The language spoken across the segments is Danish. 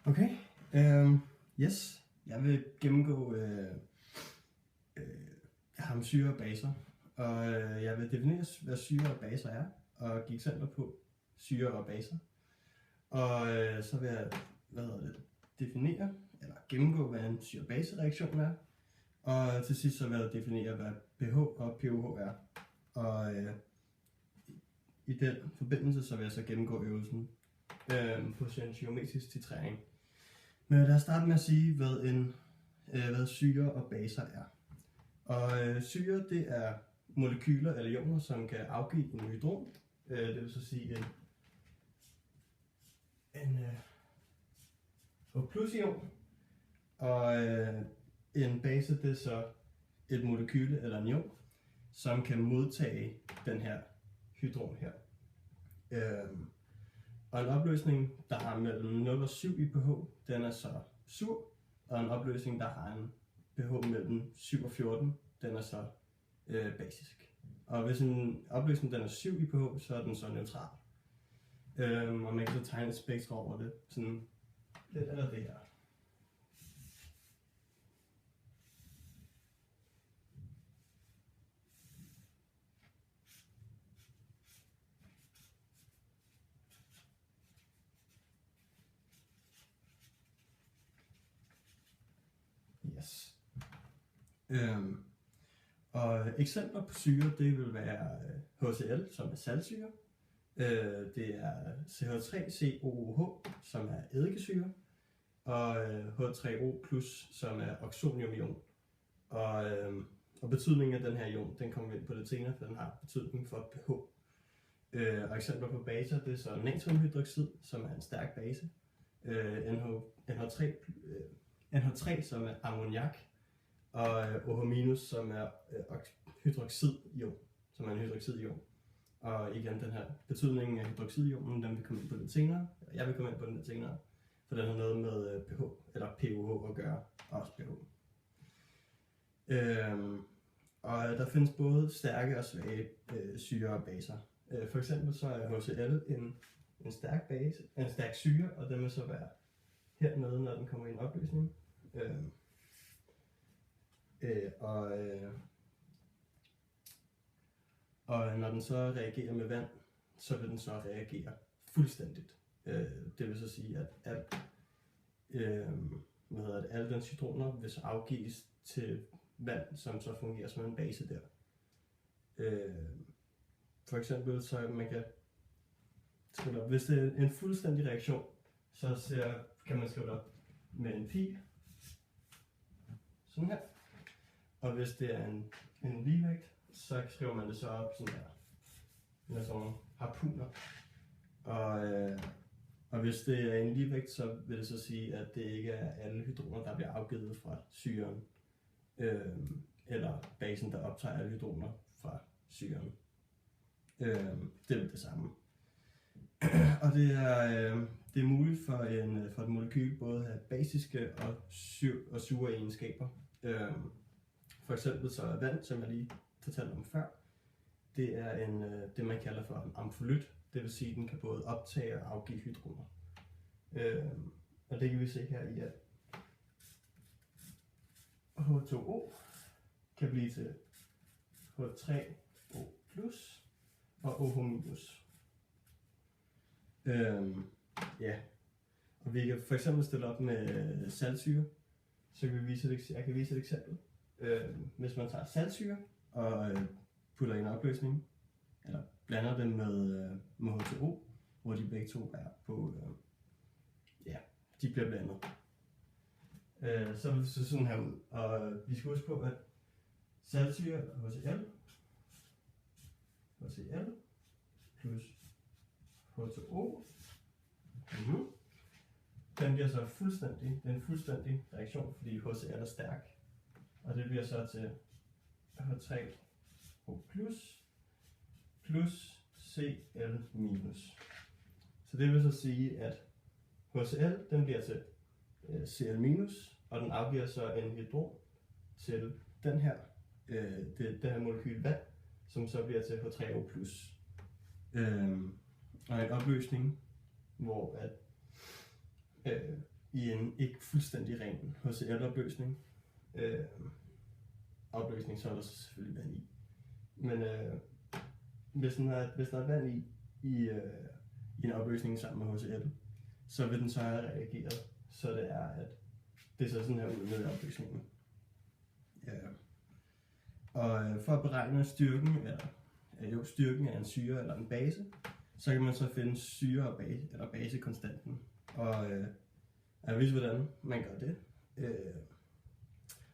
Okay, yes, jeg vil gennemgå syre og baser, og jeg vil definere, hvad syre og baser er, og give eksempler på syre og baser. Og så vil jeg definere, eller gennemgå, hvad en syre-base-reaktion er, og til sidst så vil jeg definere, hvad pH og pOH er. Og i den forbindelse så vil jeg så gennemgå øvelsen potentiometrisk titrering. Men lad os starte med at sige, hvad syre og baser er. Og syre, det er molekyler eller ioner, som kan afgive en hydron. Det vil så sige en H+-ion. Og en base, det er så et molekyle eller en ion, som kan modtage den her hydron her. Og en opløsning, der har mellem 0 og 7 i pH, den er så sur. Og en opløsning, der har en pH mellem 7 og 14, den er så basisk. Og hvis en opløsning den er 7 i pH, så er den så neutral. Og man kan så tegne et spektrum over det, sådan lidt eller det her. Yes. Og eksempler på syre, det vil være HCl, som er saltsyre. Det er CH3COOH, som er eddikesyre. Og H3O+, som er oxoniumion. Og betydningen af den her ion, den kommer vi ind på lidt senere, for den har betydning for pH. Og eksempler på baser, det er så natriumhydroxid, som er en stærk base. NH3, som er ammoniak, og OH-, som er hydroxidion, som er en hydroxidion. Og igen, den her betydning af hydroxidionen, den vil komme ind på lidt senere. Jeg vil komme ind på den lidt senere, for den har noget med pH eller pOH at gøre, også pH. Og der findes både stærke og svage syre og baser. For eksempel så er HCl en stærk base, en stærk syre, og den vil så være hernede, når den kommer i en opløsning. Og når den så reagerer med vand, så vil den så reagere fuldstændigt. Det vil så sige, at alle dens hydraner vil så afgives til vand, som så fungerer som en base der. For eksempel så man kan skrive op, hvis det er en fuldstændig reaktion, så kan man skrive op med en pil, sådan her. Og hvis det er en ligevægt, så skriver man det så op sådan her, med sådan nogle harpuner. Og hvis det er en ligevægt, så vil det så sige, at det ikke er alle hydroner, der bliver afgivet fra syren, eller basen, der optager alle hydroner fra syren. Det er det samme. Og det er muligt for et molekyl både at have basiske og sure egenskaber. For eksempel så er vand, som jeg lige fortalte om før, det er det man kalder for en amfolyt. Det vil sige, at den kan både optage og afgive hydroner. Og det kan vi se her i, at H2O kan blive til H3O+, og OH-. Ja, og vi kan for eksempel stille op med saltsyre, så kan jeg kan vise et eksempel. Hvis man tager saltsyre og putter i en opløsning, eller blander dem med H2O, hvor de begge to er på, de bliver blandet. Så vil det se sådan her ud, og vi skal huske på, at saltsyre HCl plus H2O, den bliver så en fuldstændig reaktion, fordi HCl er stærk. Og det bliver så til H3O plus Cl minus. Så det vil så sige, at HCl den bliver til Cl minus, og den afgiver så en hydron til den her molekyl vand, som så bliver til H3O plus. Og en opløsning, hvor at i en ikke fuldstændig ren HCl-opløsning. Opløsning, så er der selvfølgelig vand i. Men hvis der er vand i en opløsning sammen med HCl, så vil den så have reageret, så det er, at det ser sådan her ud med opløsningen. Og for at beregne styrken af en syre eller en base, så kan man så finde syre og base, eller basekonstanten. Og jeg vil vise, hvordan man gør det.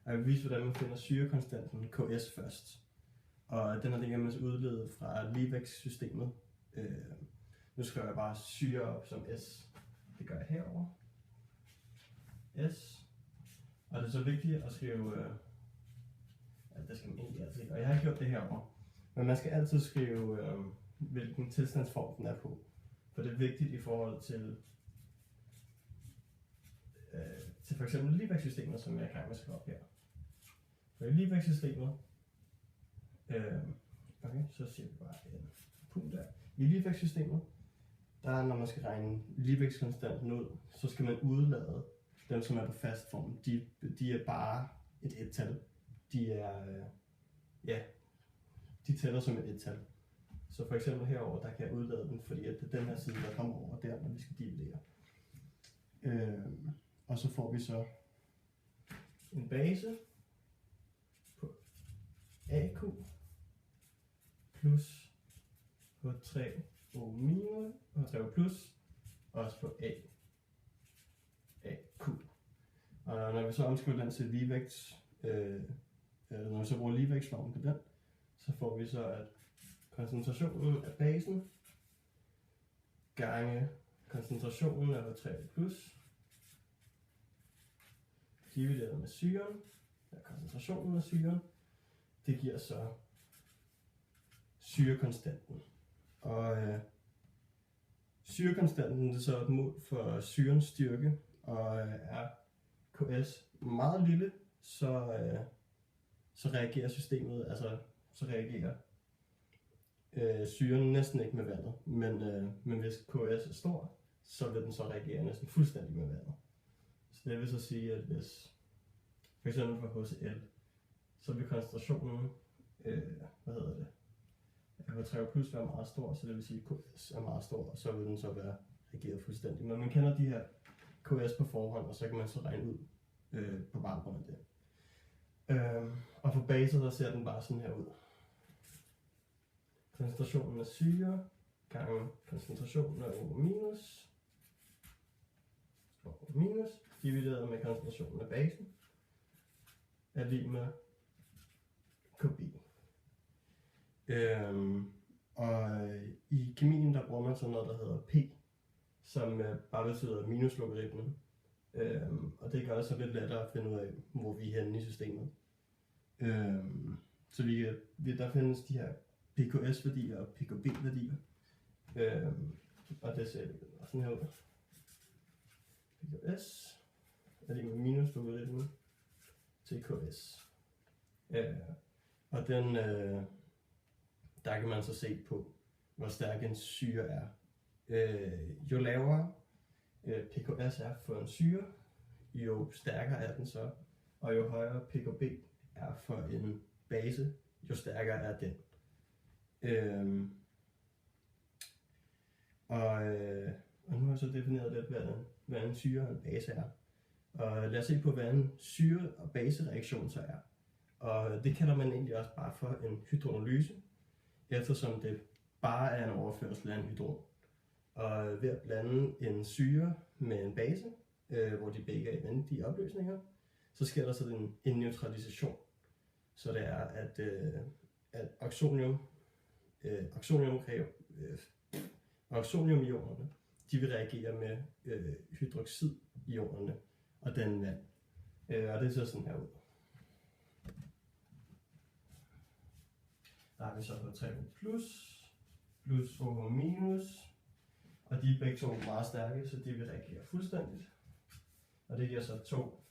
Jeg vil vise, hvordan man finder syrekonstanten Ks først. Og den her, den kan man udlede fra Liebig-systemet. Nu skriver jeg bare syre op som S. Det gør jeg herover. S. Og det er så vigtigt at skrive, det skal man egentlig altid gøre. Jeg har ikke gjort det herover. Men man skal altid skrive, hvilken tilstandsform den er på. For det er vigtigt i forhold til for eksempel Liebig-systemet, som jeg er i gang med at skrive op her. For i Liebig-systemet, okay, så siger vi bare en punkt der. I Liebig-systemet, der når man skal regne Liebigs-konstanten ud, så skal man udlade dem, som er på fast form. De er bare et et-tal. De er, de tæller som et et-tal. Så for eksempel herover, der kan jeg udlade den, fordi at det er den her side, der kommer over der, når vi skal dividere. Og så får vi så en base på AQ plus H3O minus og H3O plus, også på AQ. Og når vi så omskriver den til ligevægt, når vi så bruger ligevægtsformen på den, så får vi så, at koncentrationen af basen gange koncentrationen af H3O plus divideret med syren, koncentrationen af syren, det giver så syrekonstanten. Og syrekonstanten det er så et mål for syrens styrke, og er Ks meget lille, så reagerer systemet, altså så reagerer syren næsten ikke med vandet, men hvis Ks er stor, så vil den så reagere næsten fuldstændig med vandet. Så det vil så sige, at hvis for eksempel for HCl, så vil koncentrationen, H3O plus være meget stor, så det vil sige, at Ks er meget stor, og så vil den så være reageret fuldstændig. Men man kender de her Ks på forhånd, og så kan man så regne ud på baggrund af det. Og for baser, der ser den bare sådan her ud. Koncentrationen af syre gange koncentrationen af O minus divideret med koncentrationen af basen er lig med KB. Og i kemien der bruger man sådan noget, der hedder P, som bare betyder minuslogaritmen. Og det gør det så lidt lettere at finde ud af, hvor vi er henne i systemet. Så der findes de her PKS-værdier og PKB-værdier. Og det ser sådan her ud. PKS er det med minuslogaritmen til KS. Og den, der kan man så se på, hvor stærk en syre er. Jo lavere PKS er for en syre, jo stærkere er den så, og jo højere PKB er for en base, jo stærkere er den. Og nu har jeg så defineret lidt, hvad en syre og en base er. Og lad os se på, hvad en syre- og basereaktion så er. Og det kalder man egentlig også bare for en hydrolyse, eftersom det bare er en overførsel af en hydron. Og ved at blande en syre med en base, hvor de begge er i vendige opløsninger, så sker der så en neutralisation. Så det er, at oxoniumionerne, de vil reagere med hydroxidionerne og den vand. Og det ser sådan her ud. Der har vi så H3O plus OH minus, og de er begge to meget stærke, så de vil reagere fuldstændigt. Og det giver så 2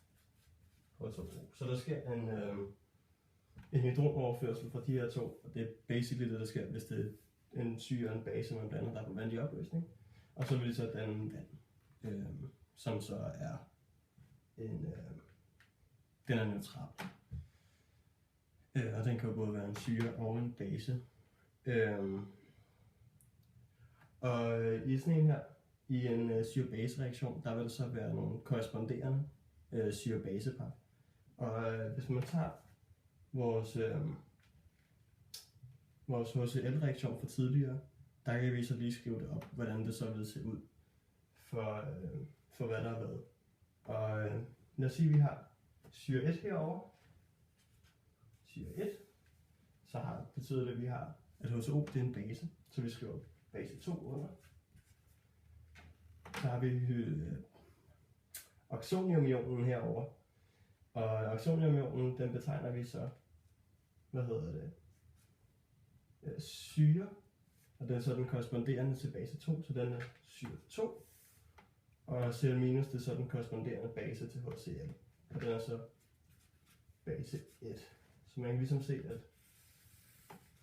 H2O. Så der sker en hydronoverførsel fra de her to, og det er basically det, der sker, hvis det er en syre og en base, man blander, der er på vandig opløsning. Og så vil det så danne vand, som så er den er neutral. Og den kan jo både være en syre og en base. Og i sådan en her, i en syre-base-reaktion, der vil der så være nogle korresponderende syre-base-par. Og hvis man tager vores HCl-reaktion fra tidligere, der kan vi så lige skrive det op, hvordan det så vil se ud for hvad der har været. Og lad os sige, at vi har syre 1 herovre, syre 1, så betyder det, at vi har, at H2O det er en base, så vi skriver base 2 under. Så har vi oxoniumionen herovre, og oxoniumionen, den betegner vi så, syre, og den er så den korresponderende til base 2, så den er syre 2, og Cl- det er så den korresponderende base til HCl, og den er så base 1. Så man kan ligesom se, at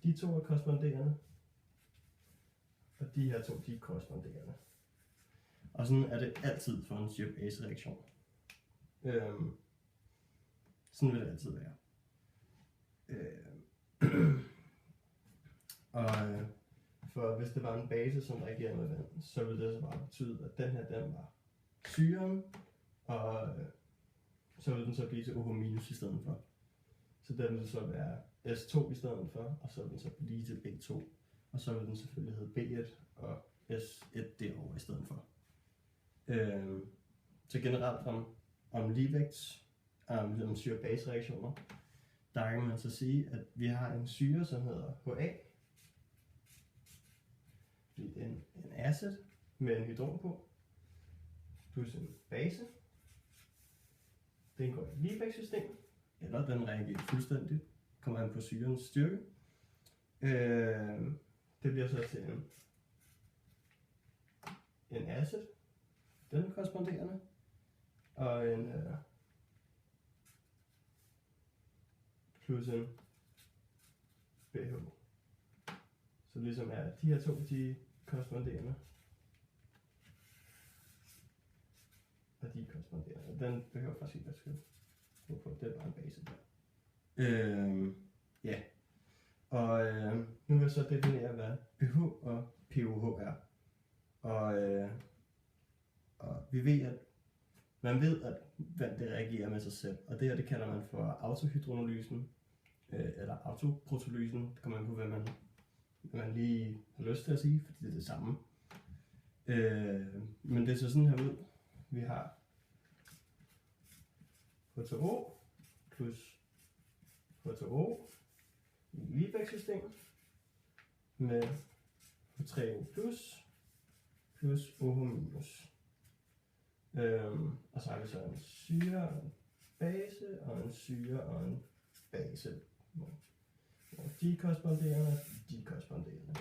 de to er korresponderende, og de her to, de er korresponderende. Og sådan er det altid for en syre-base-reaktion. Sådan vil det altid være. For hvis det var en base, som reagerer med vand, så ville det så bare betyde, at den her, den var syren, og så ville den så blive til OH- i stedet for. Så den ville så være S2 i stedet for, og så ville den så blive til B2. Og så ville den selvfølgelig hedde B1 og S1 derovre i stedet for. Så generelt om ligevægt, om syre-base-reaktioner, der kan man så sige, at vi har en syre, som hedder HA, en acid med en hydron på, plus en base. Den går i et ligevægtssystem, eller den reagerer fuldstændigt, kommer an på syrens styrke. Det bliver så til en acid, den er korresponderende, og en plus en BH. Så ligesom er de her to, de er korresponderende, og de er korresponderende. Den behøver faktisk ikke at skrive på, det er bare en base der. Ja. Og nu vil jeg så definere, hvad pH og pOH er. Og vi ved, at man ved, at vand det reagerer med sig selv. Og det her, det kalder man for autohydrolysen, eller autoprotolysen. Det kommer an på, hvad man lige har lyst til at sige, fordi det er det samme. Men det ser sådan her ud. Vi har H2O plus H2O i ligevægtssystem med H3O plus OH-. Og så har vi så en syre og en base, og en syre og en base, hvor de er korresponderende, og de er korresponderende.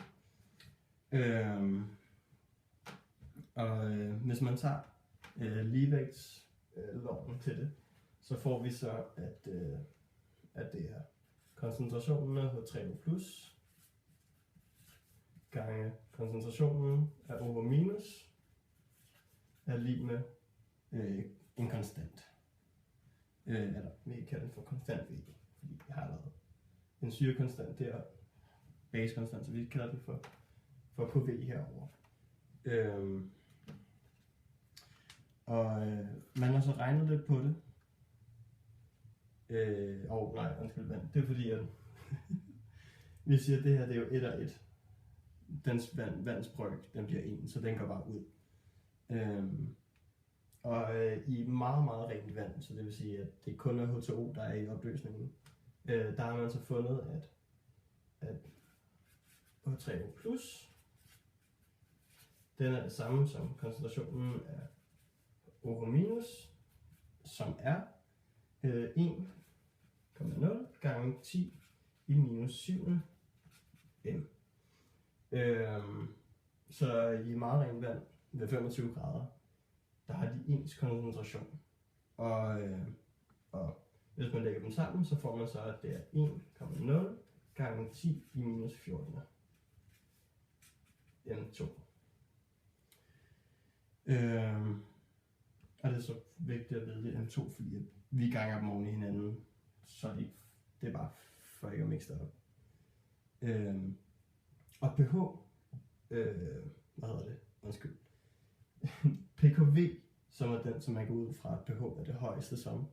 Hvis man tager ligevægtsloven til det, så får vi så, at det er koncentrationen af H3O+ gange koncentrationen af OH- er lig med en konstant. Eller vi kan kalde den for konstant V, fordi vi har lavet en syrekonstant der, basekonstant, så vi kalder det for på V herovre. Man har så regnet lidt på det. Det er fordi, at vi siger, at det her det er jo 1 og 1. Dens vandsbrøk, den bliver 1, så den går bare ud. I meget, meget rent vand, så det vil sige, at det kun er H2O, der er i opløsningen. Der har man så fundet, at H3O+, den er det samme som koncentrationen af OH-, som er 1,0 gange 10 i minus 7 m. Så i meget rent vand ved 25 grader, der har de ens koncentration. Og hvis man lægger dem sammen, så får man så, at det er 1,0 gange 10 i minus 14 M2. Og det er så vigtigt at vide, det er M2, fordi at vi ganger dem oven i hinanden, så det er bare for ikke at mixe det op. Og pH, hvad hedder det? Undskyld. PKV, som er den, som man går ud fra, at pH er det højeste som,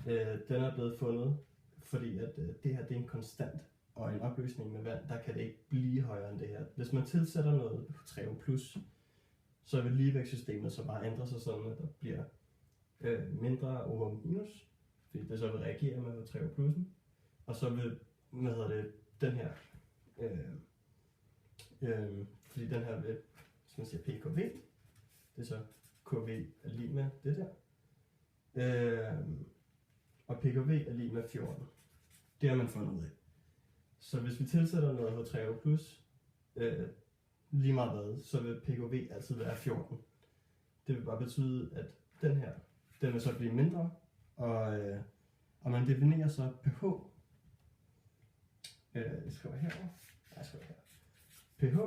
den er blevet fundet, fordi at det her det er en konstant, og en opløsning med vand, der kan det ikke blive højere end det her. Hvis man tilsætter noget på 3+, så vil ligevægtssystemet så bare ændre sig sådan, at der bliver mindre OH-, fordi det så vil reagere med 3+, og så vil, den her, fordi den her vil, hvis man siger PKV, det er så KV er lige med det der, og PKV er lige med 14. Det har man fundet ud af. Så hvis vi tilsætter noget H3O+, lige meget hvad, så vil PKV altid være 14. Det vil bare betyde, at den her, den vil så blive mindre, og man definerer så pH. Jeg skriver herovre. Jeg skriver her. pH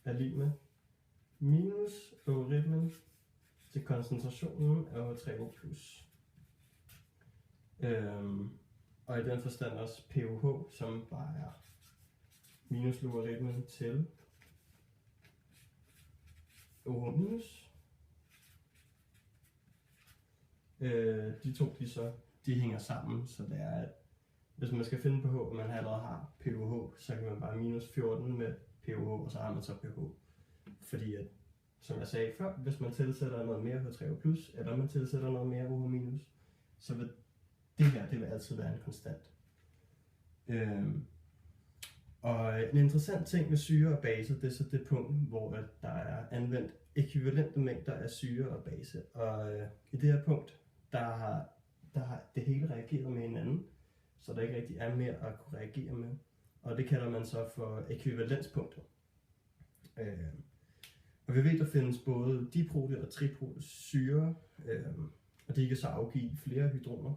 er lige med minus logaritmen til koncentrationen af H3O+. Og i den forstand også pH, som bare er minus logaritmen til OH-. De to de hænger sammen, så det er, at hvis man skal finde pH, og man allerede har pH, så kan man bare minus 14 med pH, og så har man så pH. Fordi at, som jeg sagde før, hvis man tilsætter noget mere H3O+, eller man tilsætter noget mere OH-, så vil det her, det vil altid være en konstant. Og en interessant ting med syre og base, det er så det punkt, hvor der er anvendt ekvivalente mængder af syre og base. Og i det her punkt, der har det hele reageret med hinanden, så der ikke rigtig er mere at kunne reagere med. Og det kalder man så for ekvivalenspunkter. Og vi ved, der findes både diprote og triprote syre, og de kan så afgive flere hydroner.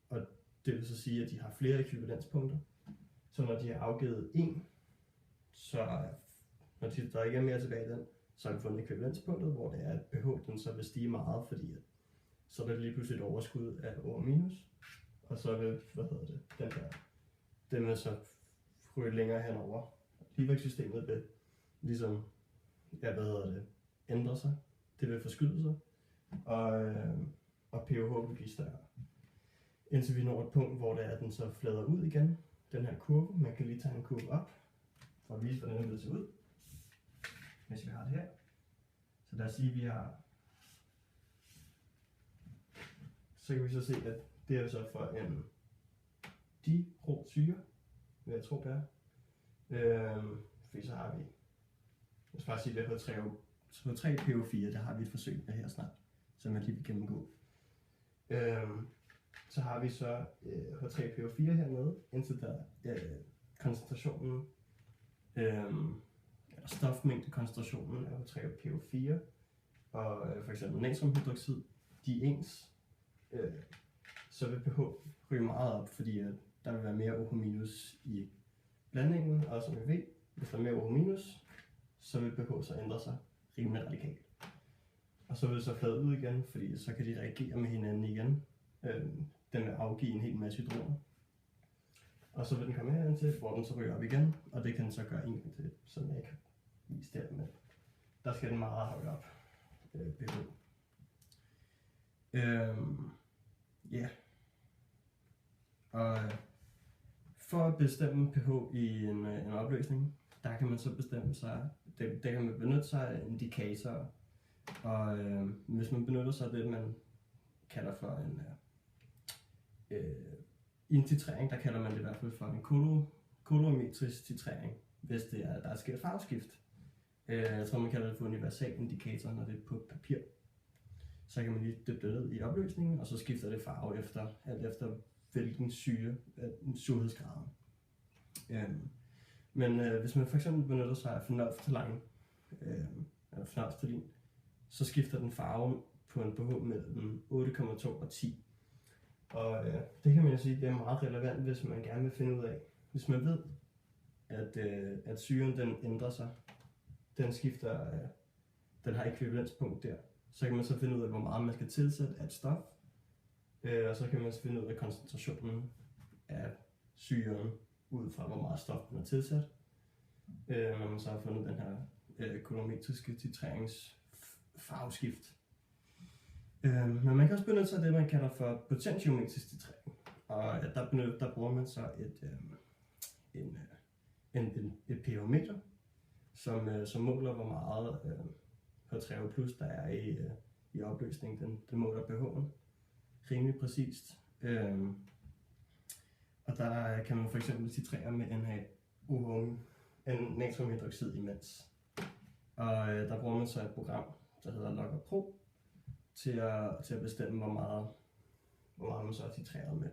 Og det vil så sige, at de har flere ekvivalenspunkter. Så når de har afgivet en, så når der ikke er mere tilbage i den, så har vi fundet ekvivalenspunktet, hvor det er, at pH den så vil stige meget, fordi så er der lige pludselig et overskud af OH-, og så vil, den her, den vil så ryge længere henover. Ligevægtssystemet vil ligesom, ændre sig, det vil forskyde sig, og pH vil blive større. Indtil vi når et punkt, hvor det er, at den så flader ud igen, den her kurve. Man kan lige tage en kurve op, for at vise, hvordan den vil se ud, hvis vi har det her. Så lad os sige, at vi har, så kan vi så se, at det er så for en diprotsyre, vil jeg tro det er. Fordi så har vi, jeg skal bare sige, at det er H3PO4, der har vi et forsøg med her snart, som jeg lige vil gennemgå. Så har vi så H3PO4 hernede, indtil der koncentrationen, eller stofmængdekoncentrationen af H3PO4 og for eksempel natriumhydroxid, de er ens, så vil pH ryge meget op, fordi der vil være mere OH- i blandingen, og som vi ved, hvis der er mere OH-, så vil pH så ændre sig rimelig radikalt. Og så vil det så flade ud igen, fordi så kan de reagere med hinanden igen. Den vil afgive en hel masse hydroner. Og så vil den komme herind til, hvor den så ryger op igen, og det kan den så gøre en gang til, som jeg ikke har vist der med. Der skal den meget højt op, pH. Ja. Og for at bestemme pH i en opløsning, der kan man så bestemme sig, der kan man benytte sig af indikatorer. Og hvis man benytter sig af det, man kalder for en titrering, der kalder man det i hvert fald for en kolorimetrisk titrering, hvis det er, der er sket farveskift. Jeg tror, man kalder det for universal indikator, når det er på papir. Så kan man lige dyppe det ned i opløsningen, og så skifter det farve alt efter hvilken surhedsgraden. Men hvis man for eksempel benytter sig af phenolftalain, eller phenolftalin, så skifter den farve på en pH mellem 8,2 og 10. Og det kan man jo sige, det er meget relevant, hvis man gerne vil finde ud af. Hvis man ved, at syren den ændrer sig, den skifter, den har ekvivalenspunkt der, Så kan man så finde ud af, hvor meget man skal tilsætte af et stof. Og så kan man så finde ud af koncentrationen af syren, ud fra hvor meget stof den er tilsat. Når man så har fundet den her kolorimetriske titreringsfarveskift. Men man kan også benytte sig af det, man kalder for potentiometrisk titrering. Og der bruger man så et pH-meter, som måler, hvor meget H3O+ der er i opløsningen. Den måler pH'en rimelig præcist. Og der kan man for eksempel titrere med natriumhydroxid imens. Og der bruger man så et program, der hedder Logger Pro, til at bestemme, hvor meget man så er titreret med.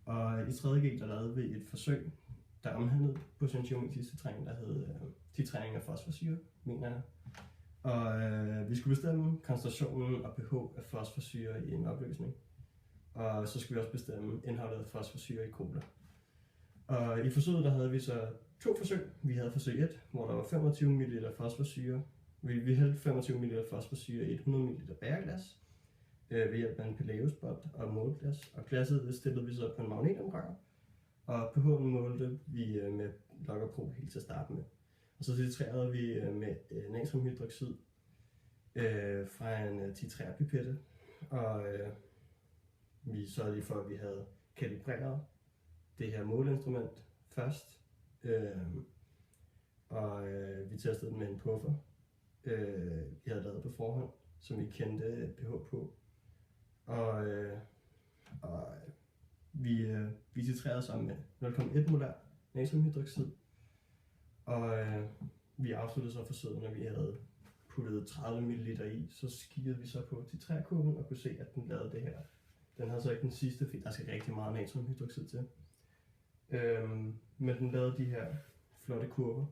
Og i 3.G der lavede vi et forsøg, der omhandlede potentiometrisk titrering, der hed titrering af fosforsyre, mener jeg. Og vi skulle bestemme koncentrationen og pH af fosforsyre i en opløsning. Og så skulle vi også bestemme indholdet af fosforsyre i cola. Og i forsøget der havde vi så 2 forsøg. Vi havde forsøg 1, hvor der var 25 ml fosforsyre. Vi hældte 25 ml fosforsyre i et 100 ml bæreglas ved hjælp af en Pelaeus-bot og måleglas. Og glasset stillede vi så på en magnetomgang. Og pH'en målte vi med Logger Pro helt til at starte med. Og så titrerede vi med natriumhydroxid fra en titrerpipette. Og vi sørgede lige for, at vi havde kalibreret det her måleinstrument først. Vi testede den med en puffer, vi havde lavet på forhånd, som vi kendte pH på. Vi titrerede sammen med 0,1 molar natriumhydroxid. Og vi afsluttede så forsøget, når vi havde puttet 30 ml i. Så kiggede vi så på titrerkurven og kunne se, at den lavede det her. Den havde så ikke den sidste, fordi der skal rigtig meget natriumhydroxid til. Men den lavede de her flotte kurver,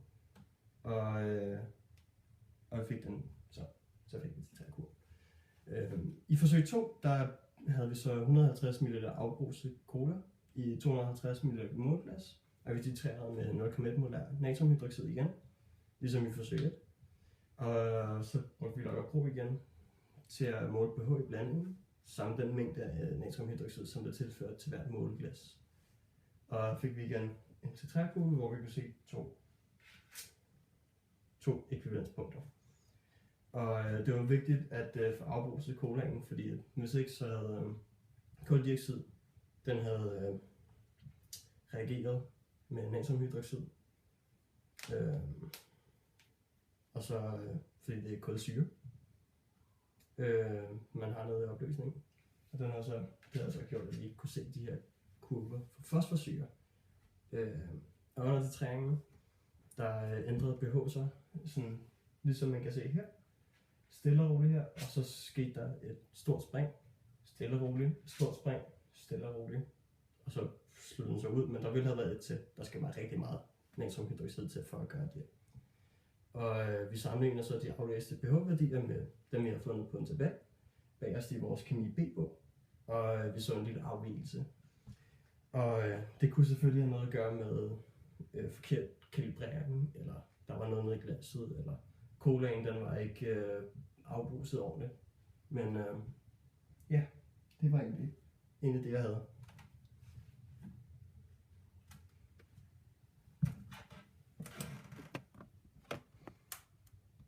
og fik den så fik vi titrerkurven. I forsøg 2, der havde vi så 150 ml afbruset cola i 250 ml måleglas, og vi titrerede med 0,1 molar natriumhydroxid igen, ligesom i forsøg 1. Og så brugte vi Logger Pro igen til at måle pH i blandingen, samt den mængde af natriumhydroxid, som der tilført til hvert måleglas. Og fik vi igen en titrerkurve, hvor vi kunne se to ekvivalenspunkter. Og det var vigtigt at få afbruset colaen, fordi hvis ikke så havde kuldioxid, den havde reageret med natriumhydroxid. Og så fordi det er kulsyre, man har nede i opløsningen. Og det har så gjort, at vi ikke kunne se de her kurver for fosforsyre. Og under titreringen, der ændrede pH sig, sådan, ligesom man kan se her, stille og roligt her, og så skete der et stort spring, stille og roligt, stort spring, stille og roligt, og så sluttede den så ud, men der ville have været et til. Der skal være rigtig meget natriumhydroxid til for at gøre det. Og vi sammenligner så de aflæste pH-værdier med dem, vi har fundet på en tabel bagerst i vores kemi B-bog, og vi så en lille afvigelse. Og det kunne selvfølgelig have noget at gøre med forkert kalibrering, eller der var noget nede i glasset, eller colaen den var ikke afbruset ordentligt. Men ja, det var egentlig det, jeg havde.